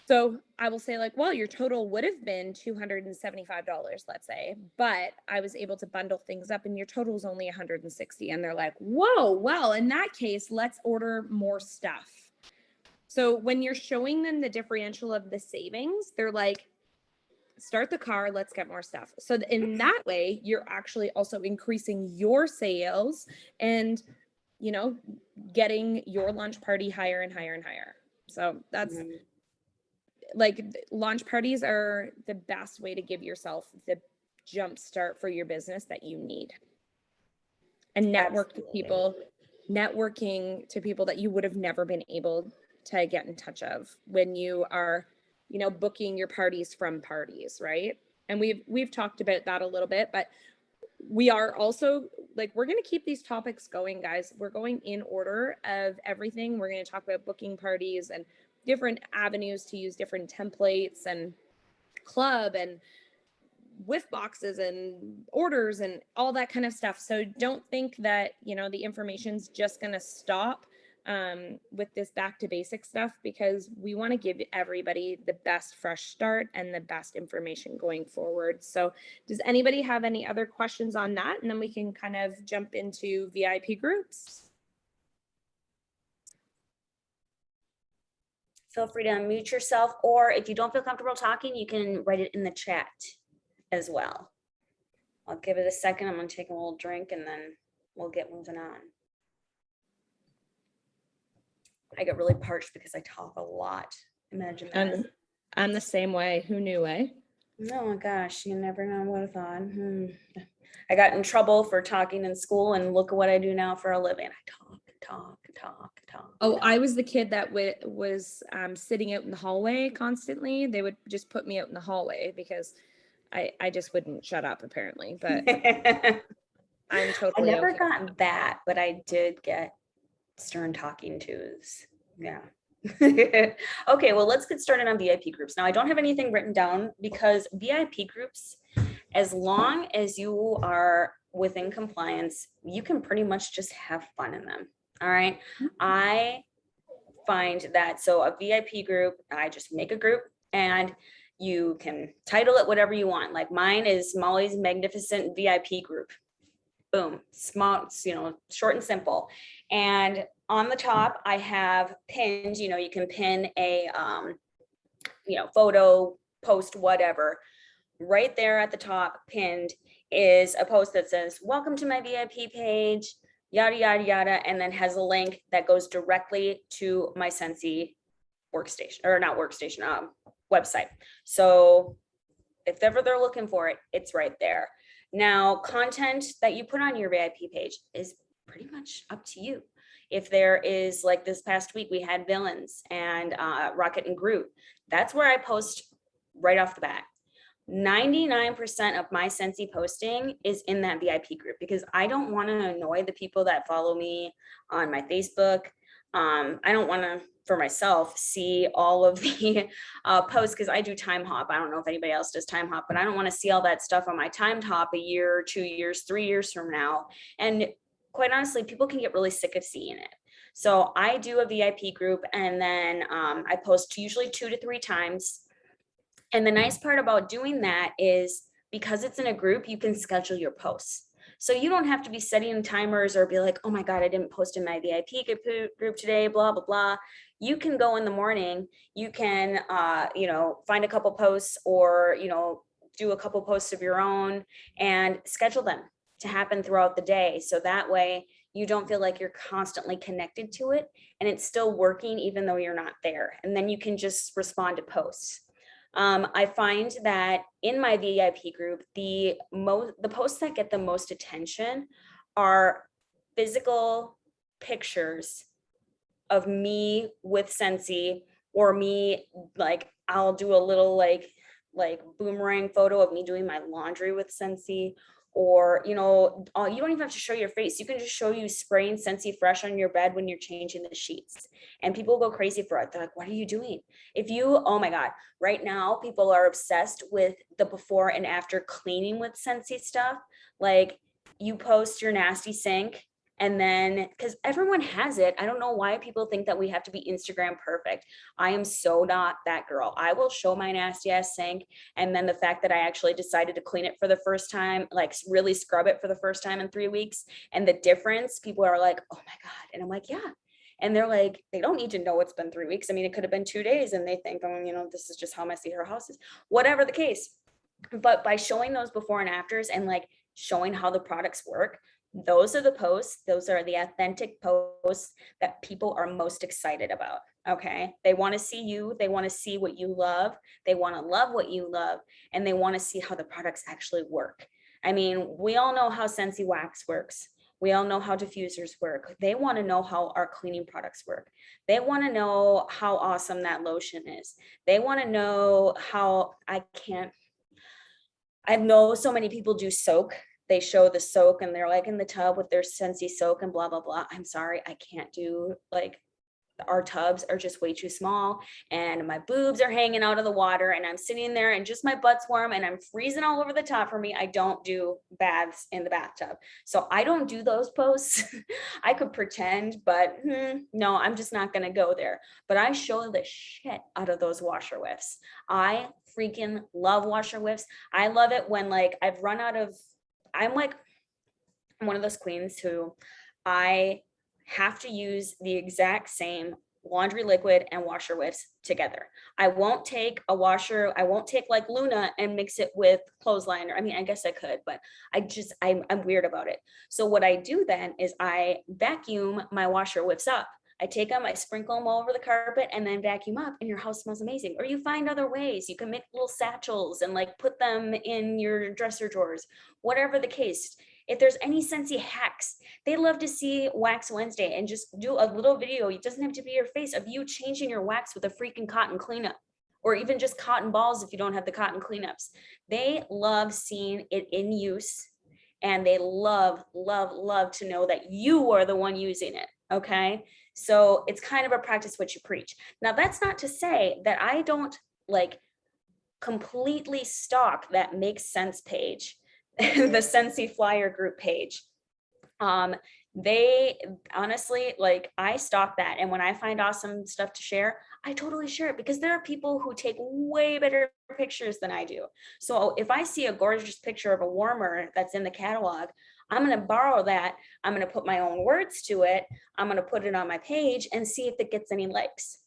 So I will say like, well, your total would have been $275, let's say, but I was able to bundle things up and your total is only 160. And they're like, whoa, well, in that case, let's order more stuff. So when you're showing them the differential of the savings, they're like, start the car, let's get more stuff. So in that way, you're actually also increasing your sales and, you know, getting your launch party higher and higher and higher. So that's like, launch parties are the best way to give yourself the jump start for your business that you need. And networking to people that you would have never been able to get in touch of when you are, you know, booking your parties from parties, right? And we've talked about that a little bit, but we are also like, we're going to keep these topics going, guys. We're going in order of everything. We're going to talk about booking parties and different avenues to use different templates and club and whiff boxes and orders and all that kind of stuff. So don't think that, you know, the information's just going to stop with this back to basic stuff, because we want to give everybody the best fresh start and the best information going forward. So does anybody have any other questions on that? And then we can kind of jump into VIP groups.
Feel free to unmute yourself, or if you don't feel comfortable talking, you can write it in the chat as well. I'll give it a second. I'm going to take a little drink and then we'll get moving on. I get really parched because I talk a lot. Imagine that.
And I'm the same way. Who knew, eh?
Oh my gosh, you never know what I thought. I got in trouble for talking in school, and look at what I do now for a living. I talk.
Oh, I was the kid that was sitting out in the hallway constantly. They would just put me out in the hallway because I just wouldn't shut up, apparently. But I'm totally
I never
okay.
got that, but I did get stern talking tos. Yeah. Okay, well, let's get started on VIP groups. Now, I don't have anything written down because VIP groups, as long as you are within compliance, you can pretty much just have fun in them. All right. I find that, so a VIP group, I just make a group and you can title it whatever you want. Like mine is Molly's Magnificent VIP group. Boom, small, you know, short and simple. And on the top, I have pinned, you know, you can pin a, you know, photo, post, whatever. Right there at the top pinned is a post that says, welcome to my VIP page, yada, yada, yada, and then has a link that goes directly to my Scentsy workstation, or not workstation, website. So if ever they're looking for it, it's right there. Now, content that you put on your VIP page is pretty much up to you. If there is, like this past week, we had villains and Rocket and Groot. That's where I post right off the bat. 99% of my Scentsy posting is in that VIP group because I don't want to annoy the people that follow me on my Facebook. I don't want to, for myself, see all of the posts because I do time hop. I don't know if anybody else does time hop, but I don't want to see all that stuff on my time hop a year, 2 years, 3 years from now. And quite honestly, people can get really sick of seeing it. So I do a VIP group, and then I post usually 2 to 3 times. And the nice part about doing that is because it's in a group, you can schedule your posts. So you don't have to be setting timers or be like, oh my God, I didn't post in my VIP group today, blah, blah, blah. You can go in the morning, you can, you know, find a couple posts or, you know, do a couple posts of your own and schedule them to happen throughout the day. So that way you don't feel like you're constantly connected to it and it's still working even though you're not there. And then you can just respond to posts. I find that in my VIP group, the posts that get the most attention are physical pictures of me with Scentsy, or me, like I'll do a little like boomerang photo of me doing my laundry with Scentsy, or, you know, you don't even have to show your face. You can just show you spraying Scentsy Fresh on your bed when you're changing the sheets. And people go crazy for it. They're like, what are you doing? If you, oh my God, right now people are obsessed with the before and after cleaning with Scentsy stuff. Like you post your nasty sink, and then, because everyone has it, I don't know why people think that we have to be Instagram perfect. I am so not that girl. I will show my nasty ass sink. And then the fact that I actually decided to clean it for the first time, like really scrub it for the first time in 3 weeks. And the difference, people are like, oh my God. And I'm like, yeah. And they're like, they don't need to know it's been 3 weeks. I mean, it could have been 2 days, and they think, oh, you know, this is just how messy her house is, whatever the case. But by showing those before and afters and like showing how the products work, those are the posts, those are the authentic posts that people are most excited about. Okay. They want to see you, they want to see what you love, they want to love what you love, and they want to see how the products actually work. I mean, we all know how Scentsy wax works. We all know how diffusers work. They want to know how our cleaning products work. They want to know how awesome that lotion is. They want to know how I know so many people do soak. They show the soak and they're like in the tub with their Scentsy soak and blah, blah, blah. I'm sorry, I can't do, like, our tubs are just way too small and my boobs are hanging out of the water and I'm sitting there and just my butt's warm and I'm freezing all over the top for me. I don't do baths in the bathtub. So I don't do those posts. I could pretend, but no, I'm just not going to go there. But I show the shit out of those washer whiffs. I freaking love washer whiffs. I love it when, like, I've run out of, I'm like one of those queens who I have to use the exact same laundry liquid and washer whiffs together. I won't take a washer, I won't take like Luna and mix it with clothesline. I mean, I guess I could, but I'm weird about it. So what I do then is I vacuum my washer whiffs up. I take them, I sprinkle them all over the carpet and then vacuum up, and your house smells amazing. Or you find other ways. You can make little satchels and like put them in your dresser drawers, whatever the case. If there's any Scentsy hacks, they love to see Wax Wednesday and just do a little video. It doesn't have to be your face, of you changing your wax with a freaking cotton cleanup, or even just cotton balls if you don't have the cotton cleanups. They love seeing it in use, and they love, love, love to know that you are the one using it. Okay. So it's kind of a practice what you preach. Now, that's not to say that I don't like completely stalk that Makes Sense page, the Scentsy flyer group page. They honestly, like, I stalk that. And when I find awesome stuff to share, I totally share it, because there are people who take way better pictures than I do. So if I see a gorgeous picture of a warmer that's in the catalog, I'm going to borrow that. I'm going to put my own words to it. I'm going to put it on my page and see if it gets any likes.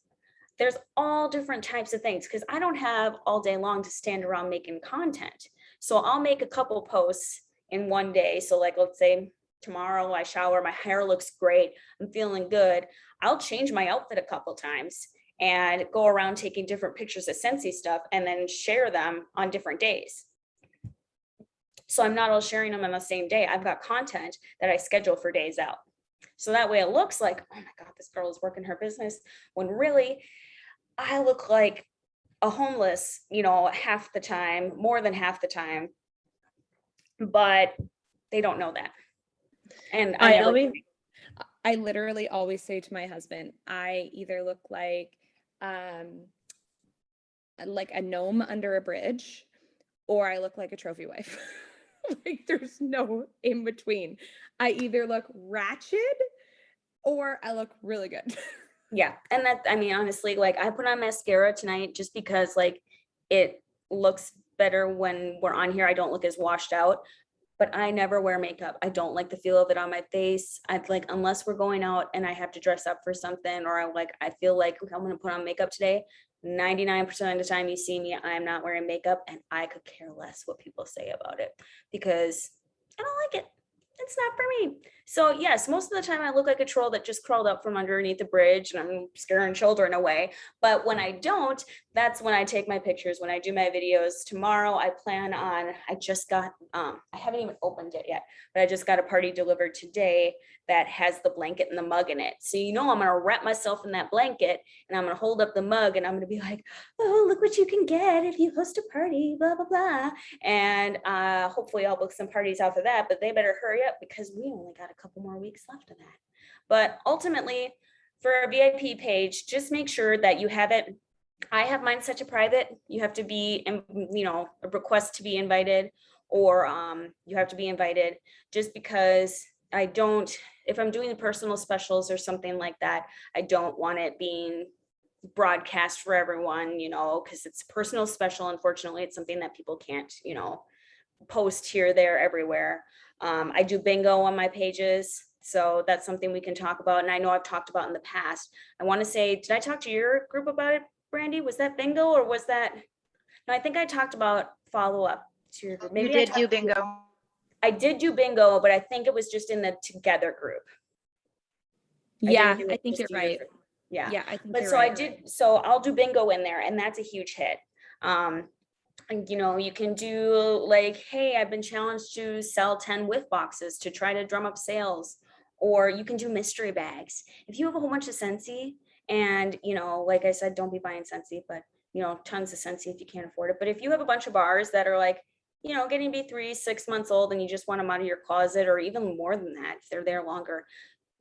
There's all different types of things, because I don't have all day long to stand around making content. So I'll make a couple posts in one day. So like, let's say tomorrow I shower, my hair looks great, I'm feeling good. I'll change my outfit a couple times and go around taking different pictures of Scentsy stuff and then share them on different days. So I'm not all sharing them on the same day. I've got content that I schedule for days out. So that way it looks like, oh my God, this girl is working her business, when really I look like a homeless, you know, half the time, more than half the time, but they don't know that. And
I literally always say to my husband, I either look like a gnome under a bridge, or I look like a trophy wife. Like, there's no in between. I either look ratchet or I look really good.
Yeah. And that, I mean, honestly, like, I put on mascara tonight just because, like, it looks better when we're on here. I don't look as washed out, but I never wear makeup. I don't like the feel of it on my face. I'd like, unless we're going out and I have to dress up for something, or I feel like I'm going to put on makeup today. 99% of the time you see me, I'm not wearing makeup, and I could care less what people say about it, because I don't like it. it's not for me. So yes, most of the time I look like a troll that just crawled up from underneath the bridge and I'm scaring children away. But when I don't, that's when I take my pictures, when I do my videos. Tomorrow I plan on, I just got, I haven't even opened it yet, but I just got a party delivered today that has the blanket and the mug in it. So, I'm gonna wrap myself in that blanket and I'm gonna hold up the mug and I'm gonna be like, oh, look what you can get if you host a party, blah, blah, blah. And hopefully I'll book some parties off of that, but they better hurry up because we only got a couple more weeks left of that. But ultimately, for a VIP page, just make sure that you have it. I have mine set to private. You have to be, a request to be invited, or you have to be invited, just because I don't, if I'm doing the personal specials or something like that, I don't want it being broadcast for everyone, because it's personal special. Unfortunately, it's something that people can't, post here, there, everywhere. I do bingo on my pages. So that's something we can talk about. And I know I've talked about in the past. I want to say, did I talk to your group about it, Brandi? Was that bingo or was that? No, I think I talked about follow up to your group.
You did do bingo.
I did do bingo, but I think it was just in the together group.
Yeah, I think you're right.
Yeah.
Yeah, I think
But
you're
so
right.
I did, so I'll do bingo in there and that's a huge hit. And you can do like, hey, I've been challenged to sell 10 whiff boxes to try to drum up sales. Or you can do mystery bags. If you have a whole bunch of Scentsy and, like I said, don't be buying Scentsy, but, tons of Scentsy if you can't afford it. But if you have a bunch of bars that are like, getting to be 3-6 months old and you just want them out of your closet, or even more than that, if they're there longer,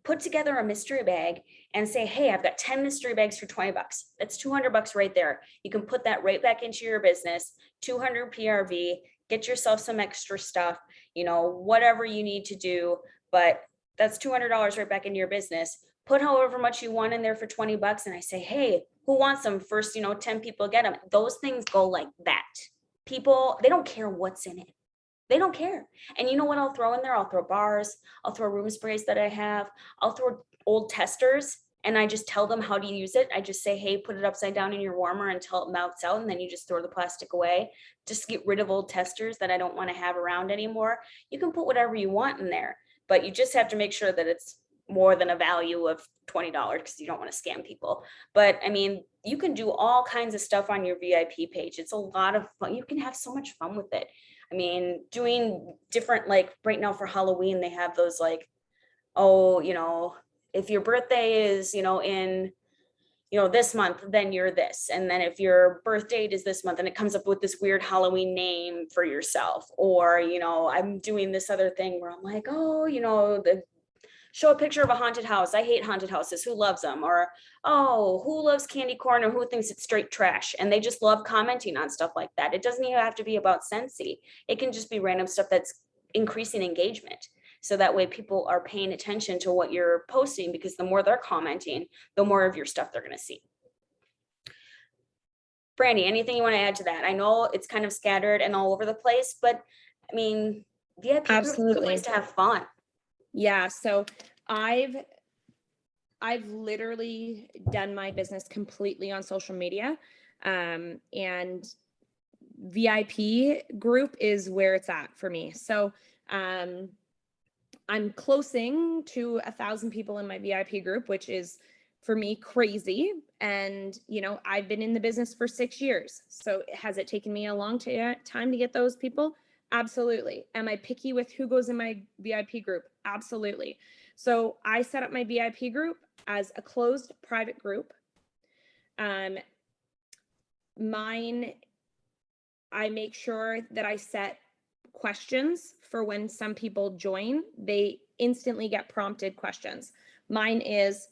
put together a mystery bag and say, hey, I've got 10 mystery bags for $20. That's $200 right there. You can put that right back into your business, 200 PRV, get yourself some extra stuff, whatever you need to do, but that's $200 right back into your business. Put however much you want in there for $20. And I say, hey, who wants them? First, 10 people get them. Those things go like that. People, they don't care what's in it. They don't care. And you know what I'll throw in there? I'll throw bars. I'll throw room sprays that I have. I'll throw old testers and I just tell them how to use it. I just say, hey, put it upside down in your warmer until it melts out. And then you just throw the plastic away. Just get rid of old testers that I don't want to have around anymore. You can put whatever you want in there, but you just have to make sure that it's more than a value of $20 because you don't want to scam people. But I mean, you can do all kinds of stuff on your VIP page. It's a lot of fun. You can have so much fun with it. I mean, doing different, like right now for Halloween, they have those like, oh, if your birthday is, in, this month, then you're this. And then if your birth date is this month and it comes up with this weird Halloween name for yourself, or, I'm doing this other thing where I'm like, oh, show a picture of a haunted house. I hate haunted houses. Who loves them? Or, oh, who loves candy corn or who thinks it's straight trash? And they just love commenting on stuff like that. It doesn't even have to be about Scentsy. It can just be random stuff that's increasing engagement. So that way people are paying attention to what you're posting, because the more they're commenting, the more of your stuff they're going to see. Brandi, anything you want to add to that? I know it's kind of scattered and all over the place, but I mean, VIP group is a good place to have fun.
Yeah, so I've literally done my business completely on social media, and VIP group is where it's at for me. So I'm closing to 1,000 people in my VIP group, which is for me crazy. And I've been in the business for 6 years. So has it taken me a long time to get those people? Absolutely. Am I picky with who goes in my VIP group? Absolutely. So I set up my VIP group as a closed private group. Mine, I make sure that I set questions for when some people join. They instantly get prompted questions. Mine is,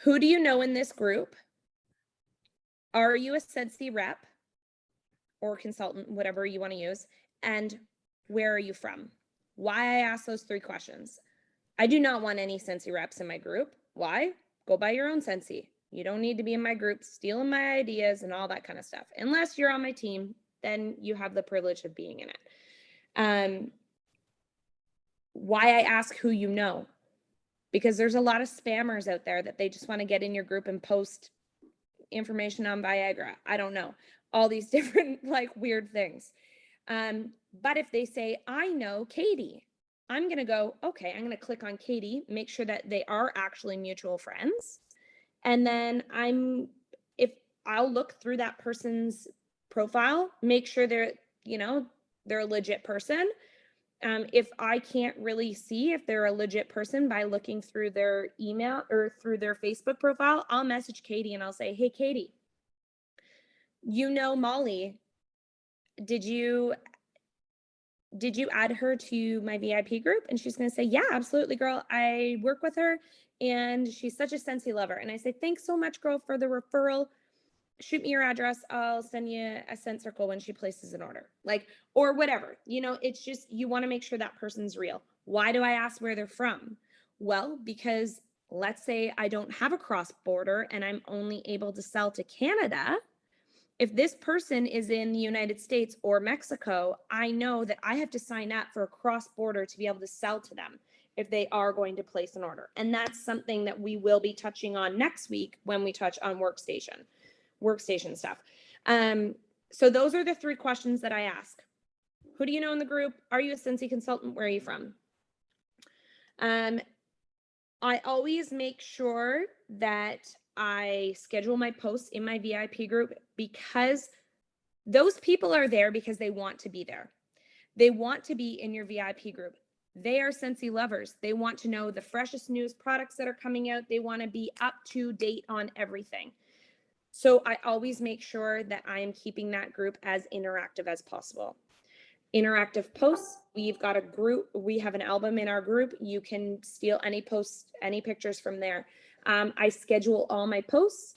who do you know in this group? Are you a Scentsy rep or consultant, whatever you want to use? And where are you from? Why I ask those 3 questions. I do not want any Scentsy reps in my group. Why? Go buy your own Scentsy. You don't need to be in my group stealing my ideas and all that kind of stuff. Unless you're on my team, then you have the privilege of being in it. Why I ask who you know, because there's a lot of spammers out there that they just want to get in your group and post information on Viagra. I don't know, all these different like weird things. But if they say, I know Katie, I'm going to go, okay, I'm going to click on Katie, make sure that they are actually mutual friends. And then if I'll look through that person's profile, make sure they're a legit person. If I can't really see if they're a legit person by looking through their email or through their Facebook profile, I'll message Katie and I'll say, hey, Katie, Molly, did you add her to my VIP group? And she's going to say, yeah, absolutely, girl. I work with her and she's such a Scentsy lover. And I say, thanks so much, girl, for the referral. Shoot me your address. I'll send you a scent circle when she places an order, like, or whatever. It's just, you want to make sure that person's real. Why do I ask where they're from? Well, because let's say I don't have a cross border and I'm only able to sell to Canada. If this person is in the United States or Mexico, I know that I have to sign up for a cross border to be able to sell to them if they are going to place an order. And that's something that we will be touching on next week when we touch on workstation stuff. So those are the 3 questions that I ask. Who do you know in the group? Are you a Scentsy consultant? Where are you from? I always make sure that I schedule my posts in my VIP group because those people are there because they want to be there. They want to be in your VIP group. They are Scentsy lovers. They want to know the freshest news products that are coming out. They want to be up to date on everything. So I always make sure that I am keeping that group as interactive as possible. Interactive posts, we've got a group, we have an album in our group. You can steal any posts, any pictures from there. I schedule all my posts.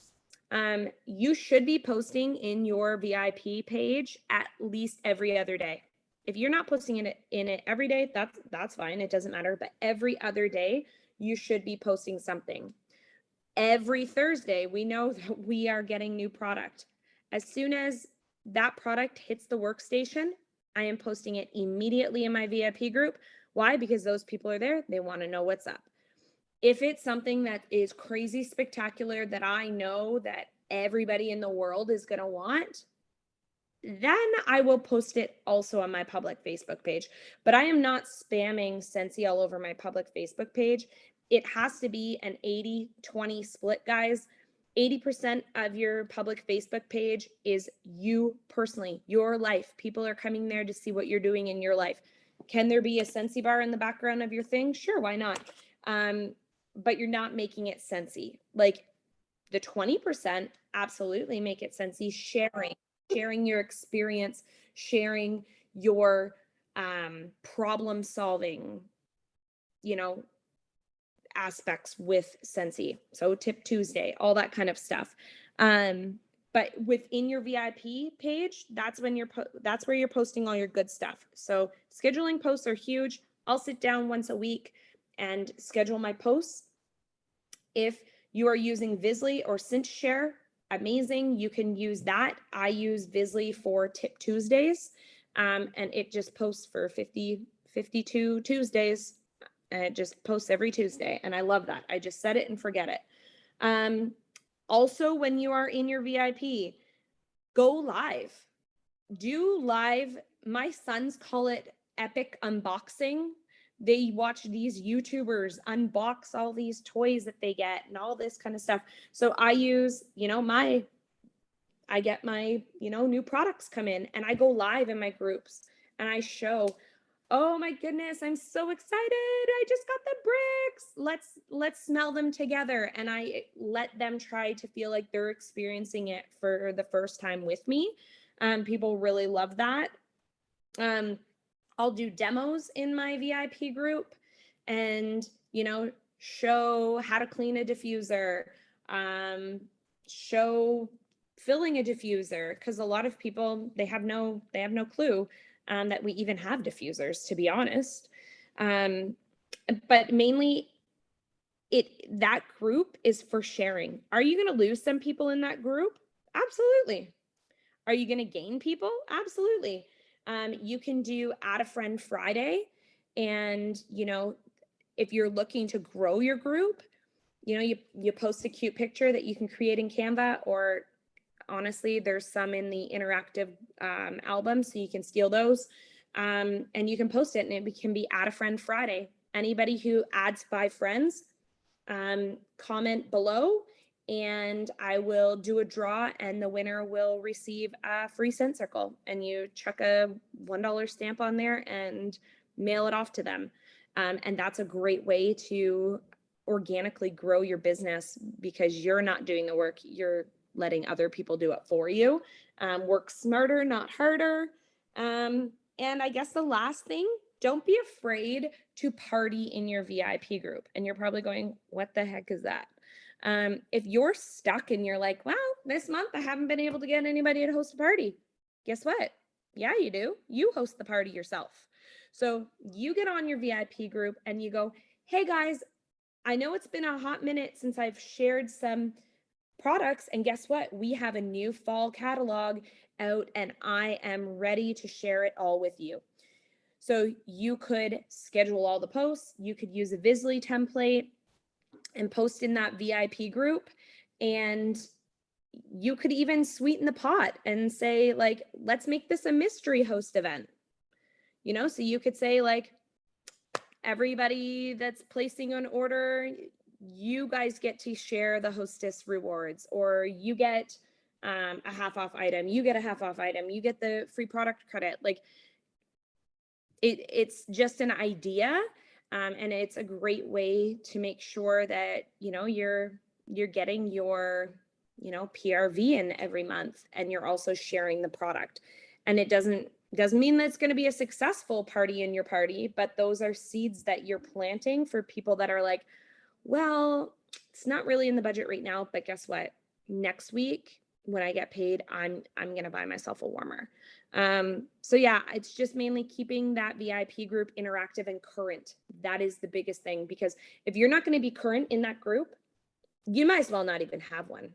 You should be posting in your VIP page at least every other day. If you're not posting in it every day, that's fine. It doesn't matter. But every other day, you should be posting something. Every Thursday, we know that we are getting new product. As soon as that product hits the workstation, I am posting it immediately in my VIP group. Why? Because those people are there. They want to know what's up. If it's something that is crazy spectacular that I know that everybody in the world is going to want, then I will post it also on my public Facebook page. But I am not spamming Scentsy all over my public Facebook page. It has to be an 80-20 split, guys. 80% of your public Facebook page is you personally, your life. People are coming there to see what you're doing in your life. Can there be a Scentsy bar in the background of your thing? Sure, why not? But you're not making it Scentsy. Like the 20%, absolutely make it Scentsy. Sharing your experience, sharing your problem solving, aspects with Scentsy. So Tip Tuesday, all that kind of stuff. But within your VIP page, that's where you're posting all your good stuff. So scheduling posts are huge. I'll sit down once a week and schedule my posts. If you are using Visly or ScentShare, amazing. You can use that. I use Visly for Tip Tuesdays, and it just posts for 52 Tuesdays. And it just posts every Tuesday. And I love that. I just set it and forget it. Also, when you are in your VIP, go live. Do live. My sons call it epic unboxing. They watch these YouTubers unbox all these toys that they get and all this kind of stuff. So I use, I get my, new products come in and I go live in my groups and I show, oh my goodness, I'm so excited. I just got the bricks. Let's smell them together. And I let them try to feel like they're experiencing it for the first time with me. People really love that. I'll do demos in my VIP group and, show how to clean a diffuser, show filling a diffuser. Cause a lot of people, they have no clue that we even have diffusers, to be honest. But mainly that group is for sharing. Are you going to lose some people in that group? Absolutely. Are you going to gain people? Absolutely. You can do add a friend Friday. And, if you're looking to grow your group, you post a cute picture that you can create in Canva, or honestly, there's some in the interactive album, so you can steal those. And you can post it, and it can be Add a Friend Friday. Anybody who adds 5 friends, comment below, and I will do a draw, and the winner will receive a free scent circle. And you chuck a $1 stamp on there and mail it off to them. And that's a great way to organically grow your business, because you're not doing the work, you're letting other people do it for you. Work smarter, not harder. And I guess the last thing, don't be afraid to party in your VIP group. And you're probably going, what the heck is that? If you're stuck and you're like, well, this month I haven't been able to get anybody to host a party, guess what? Yeah, you do. You host the party yourself. So you get on your VIP group and you go, hey guys, I know it's been a hot minute since I've shared some products, and guess what? We have a new fall catalog out and I am ready to share it all with you. So you could schedule all the posts, you could use a Visly template and post in that VIP group, and you could even sweeten the pot and say, like, let's make this a mystery host event. You know, so you could say, like, everybody that's placing an order, you guys get to share the hostess rewards, or you get a half off item, you get a half off item, you get the free product credit. Like, it's just an idea, and it's a great way to make sure that, you know, you're getting your, you know, PRV in every month, and you're also sharing the product. And it doesn't mean that it's going to be a successful party in your party, but those are seeds that you're planting for people that are like, well, it's not really in the budget right now, but guess what? Next week when I get paid, I'm going to buy myself a warmer. So yeah, it's just mainly keeping that VIP group interactive and current. That is the biggest thing, because if you're not going to be current in that group, you might as well not even have one.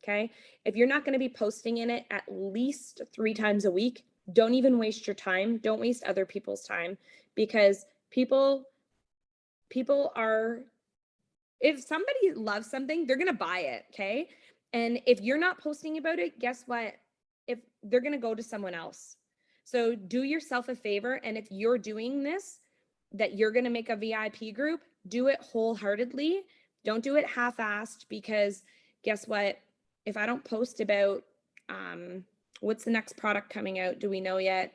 Okay. If you're not going to be posting in it at least 3 times a week, don't even waste your time. Don't waste other people's time, because people are, if somebody loves something, they're going to buy it. Okay. And if you're not posting about it, guess what? If they're going to go to someone else. So do yourself a favor. And if you're doing this, that you're going to make a VIP group, do it wholeheartedly. Don't do it half-assed, because guess what? If I don't post about, what's the next product coming out? Do we know yet?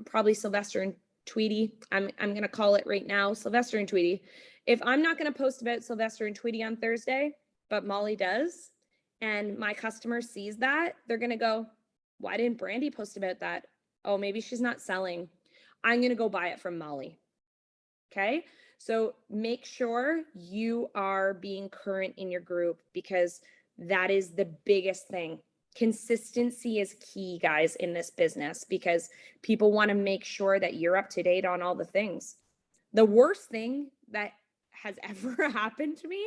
Probably Sylvester and Tweety. I'm going to call it right now, Sylvester and Tweety. If I'm not going to post about Sylvester and Tweety on Thursday, but Molly does, and my customer sees that, they're going to go, why didn't Brandi post about that? Oh, maybe she's not selling. I'm going to go buy it from Molly. Okay. So make sure you are being current in your group, because that is the biggest thing. Consistency is key, guys, in this business, because people want to make sure that you're up to date on all the things. The worst thing that has ever happened to me,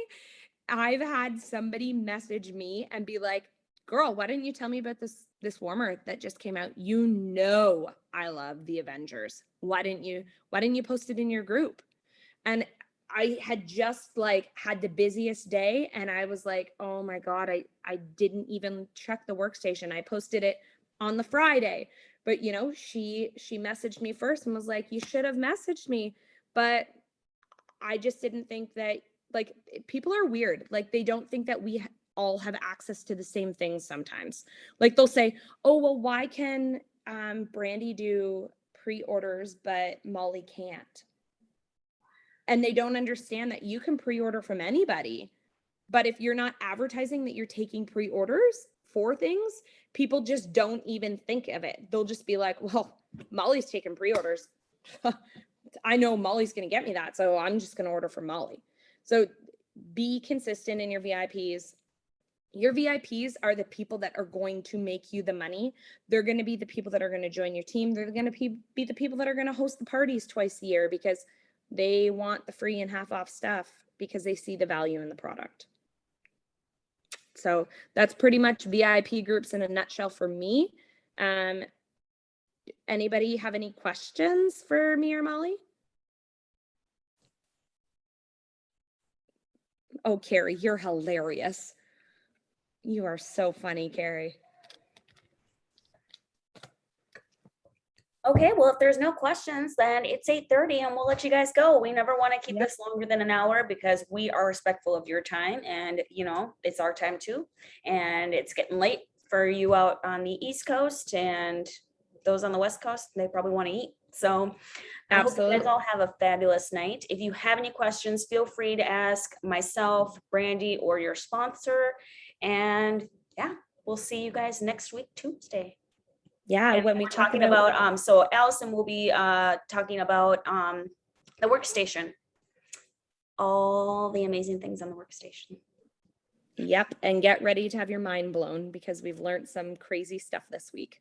I've had somebody message me and be like, girl, why didn't you tell me about this warmer that just came out? You know, I love the Avengers. Why didn't you post it in your group? And I had just like had the busiest day, and I was like, oh my God, I didn't even check the workstation. I posted it on the Friday, but you know, she messaged me first and was like, you should have messaged me. But I just didn't think that, like, people are weird. Like, they don't think that we all have access to the same things sometimes. Like, they'll say, oh, well, why can Brandi do pre-orders, but Molly can't? And they don't understand that you can pre-order from anybody. But if you're not advertising that you're taking pre-orders for things, people just don't even think of it. They'll just be like, well, Molly's taking pre-orders. I know Molly's going to get me that, so I'm just going to order from Molly. So be consistent in your VIPs. Your VIPs are the people that are going to make you the money. They're going to be the people that are going to join your team. They're going to be the people that are going to host the parties twice a year, because they want the free and half off stuff, because they see the value in the product. So that's pretty much VIP groups in a nutshell for me. Anybody have any questions for me or Molly? Oh, Carrie, you're hilarious. You are so funny, Carrie.
Okay, well, if there's no questions, then it's 8:30 and we'll let you guys go. We never want to keep
Yep.
this longer than an hour because we are respectful of your time and, it's our time too. And it's getting late for you out on the East Coast and those on the West Coast, they probably want to eat. So I hope you
Absolutely.
guys all have a fabulous night. If you have any questions, feel free to ask myself, Brandi, or your sponsor. And yeah, we'll see you guys next week, Tuesday.
Yeah,
And
when we
we're
talk
talking
about,
about, so Allison will be talking about the workstation. All the amazing things on the workstation.
yep, and get ready to have your mind blown because we've learned some crazy stuff this week.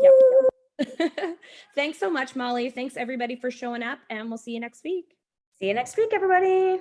Yep. Thanks so much, Molly. Thanks everybody for showing up, and we'll see you next week.
See you next week, everybody.